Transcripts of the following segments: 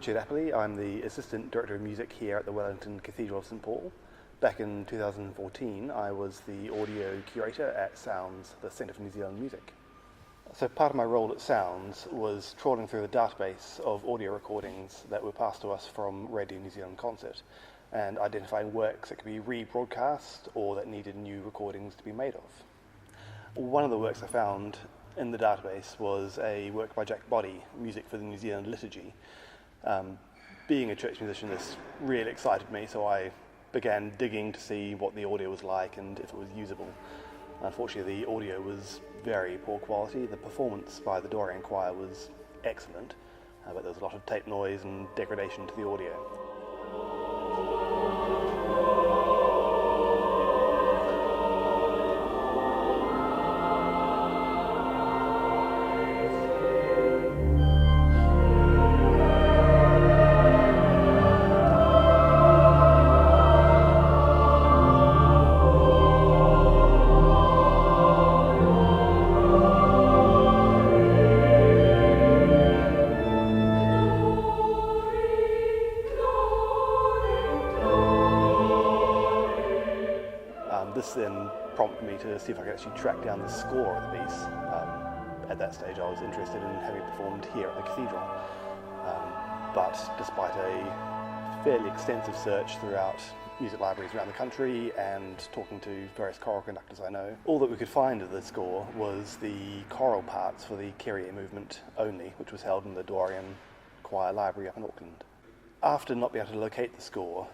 Richard Apperley. I'm the Assistant Director of Music here at the Wellington Cathedral of St Paul. Back in 2014, I was the audio curator at SOUNZ, the Centre for New Zealand Music. So part of my role at SOUNZ was trawling through the database of audio recordings that were passed to us from Radio New Zealand Concert and identifying works that could be rebroadcast or that needed new recordings to be made of. One of the works I found in the database was a work by Jack Boddy, music for the New Zealand Liturgy. Being a church musician, this really excited me, so I began digging to see what the audio was like and if it was usable. Unfortunately, the audio was very poor quality. The performance by the Dorian choir was excellent, but there was a lot of tape noise and degradation to the audio. This then prompted me to see if I could actually track down the score of the piece. At that stage I was interested in having it performed here at the cathedral, but despite a fairly extensive search throughout music libraries around the country and talking to various choral conductors I know, all that we could find of the score was the choral parts for the Kyrie movement only, which was held in the Dorian Choir Library up in Auckland. After not being able to locate the score,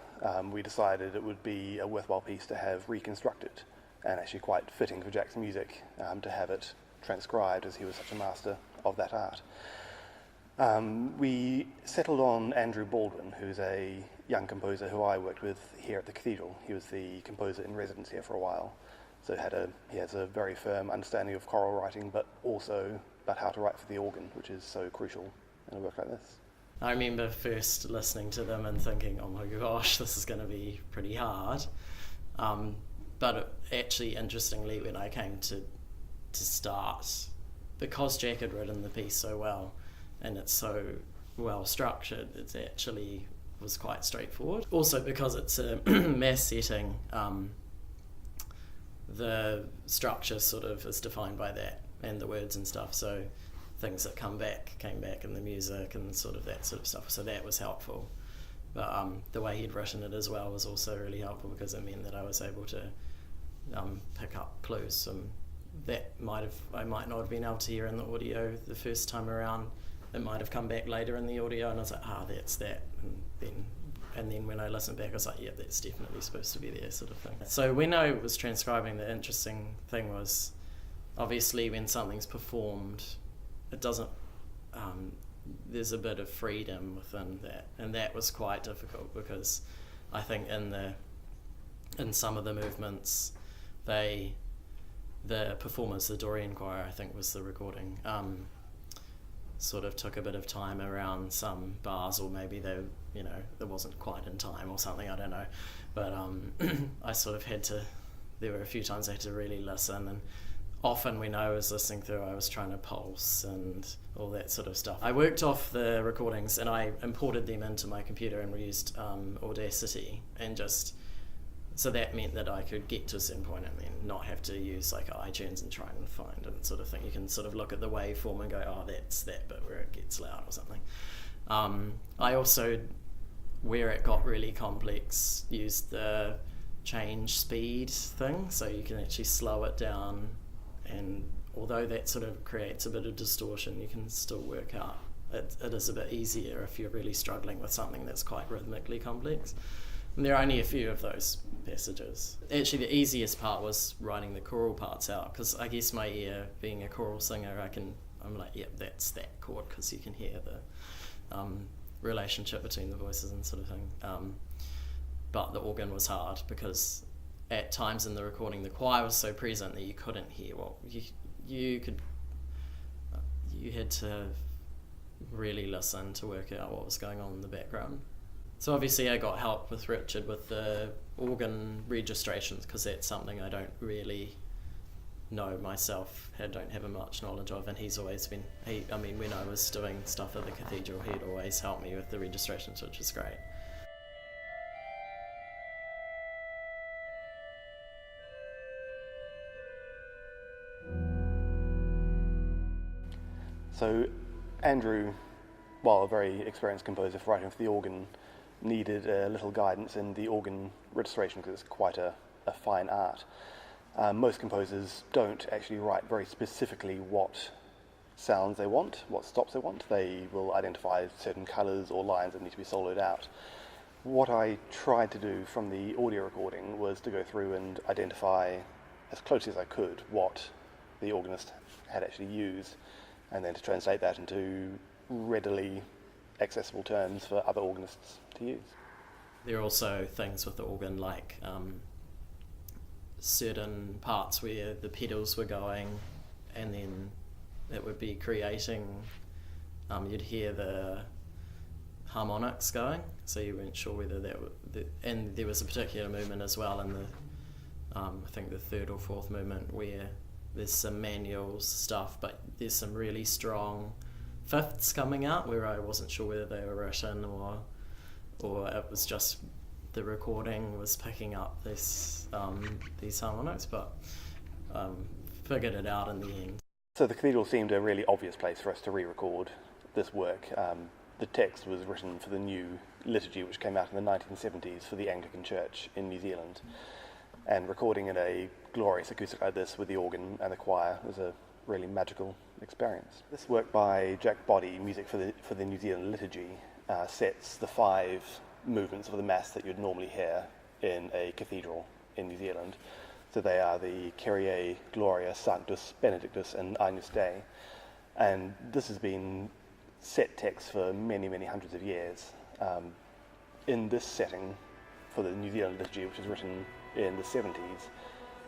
we decided it would be a worthwhile piece to have reconstructed, and actually quite fitting for Jack's music to have it transcribed, as he was such a master of that art. We settled on Andrew Baldwin, who's a young composer who I worked with here at the cathedral. He was the composer in residence here for a while, so he has a very firm understanding of choral writing, but also about how to write for the organ, which is so crucial in a work like this. I remember first listening to them and thinking, oh my gosh, this is going to be pretty hard. But actually, interestingly, when I came to start, because Jack had written the piece so well and it's so well structured, it actually was quite straightforward. Also because it's a mass setting, the structure sort of is defined by that and the words and stuff. So things that came back in the music and sort of that sort of stuff. So that was helpful. But the way he'd written it as well was also really helpful because it meant that I was able to pick up clues that I might not have been able to hear in the audio the first time around. It might have come back later in the audio and I was like, that's that. And then when I listened back, I was like, yeah, that's definitely supposed to be there, sort of thing. So when I was transcribing, the interesting thing was, obviously when something's performed, it doesn't, there's a bit of freedom within that, and that was quite difficult because I think in some of the movements, the performers, the Dorian choir, I think was the recording, sort of took a bit of time around some bars, or maybe it wasn't quite in time or something, I don't know, but I sort of there were a few times I had to really listen, and often when I was listening through, I was trying to pulse and all that sort of stuff. I worked off the recordings and I imported them into my computer and we used Audacity, and so that meant that I could get to a certain point and then not have to use like iTunes and try and find and sort of thing. You can sort of look at the waveform and go, oh, that's that bit where it gets loud or something. I also, where it got really complex, used the change speed thing, so you can actually slow it down. And although that sort of creates a bit of distortion, you can still work out. It is a bit easier if you're really struggling with something that's quite rhythmically complex. And there are only a few of those passages. Actually, the easiest part was writing the choral parts out, because I guess my ear, being a choral singer, I'm like, yep, that's that chord, because you can hear the relationship between the voices and sort of thing. But the organ was hard because at times in the recording, the choir was so present that you couldn't hear what you had to really listen to work out what was going on in the background. So obviously I got help with Richard with the organ registrations, because that's something I don't really know myself, don't have much knowledge of, and he's always been, when I was doing stuff at the cathedral, he'd always help me with the registrations, which was great. So Andrew, while a very experienced composer for writing for the organ, needed a little guidance in the organ registration because it's quite a fine art. Most composers don't actually write very specifically what sounds they want, what stops they want. They will identify certain colours or lines that need to be soloed out. What I tried to do from the audio recording was to go through and identify as closely as I could what the organist had actually used, and then to translate that into readily accessible terms for other organists to use. There are also things with the organ like certain parts where the pedals were going, and then it would be creating, you'd hear the harmonics going, so you weren't sure whether that would, and there was a particular movement as well in the, I think the third or fourth movement, where there's some manuals stuff, but there's some really strong fifths coming out where I wasn't sure whether they were written or it was just the recording was picking up these harmonics, but figured it out in the end. So the cathedral seemed a really obvious place for us to re-record this work. The text was written for the new Liturgy, which came out in the 1970s for the Anglican Church in New Zealand. And recording in a glorious acoustic like this with the organ and the choir was a really magical experience. This work by Jack Boddy, music for the New Zealand Liturgy, sets the 5 movements of the Mass that you'd normally hear in a cathedral in New Zealand. So they are the Kyrie, Gloria, Sanctus, Benedictus and Agnus Dei. And this has been set text for many, many hundreds of years. In this setting, for the New Zealand Liturgy, which was written in the 70s,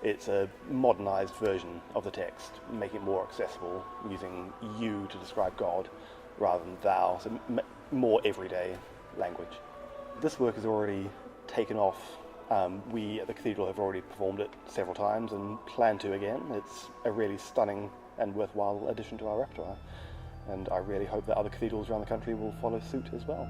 it's a modernised version of the text, making it more accessible, using you to describe God rather than thou, so more everyday language. This work has already taken off. We at the cathedral have already performed it several times and plan to again. It's a really stunning and worthwhile addition to our repertoire, and I really hope that other cathedrals around the country will follow suit as well.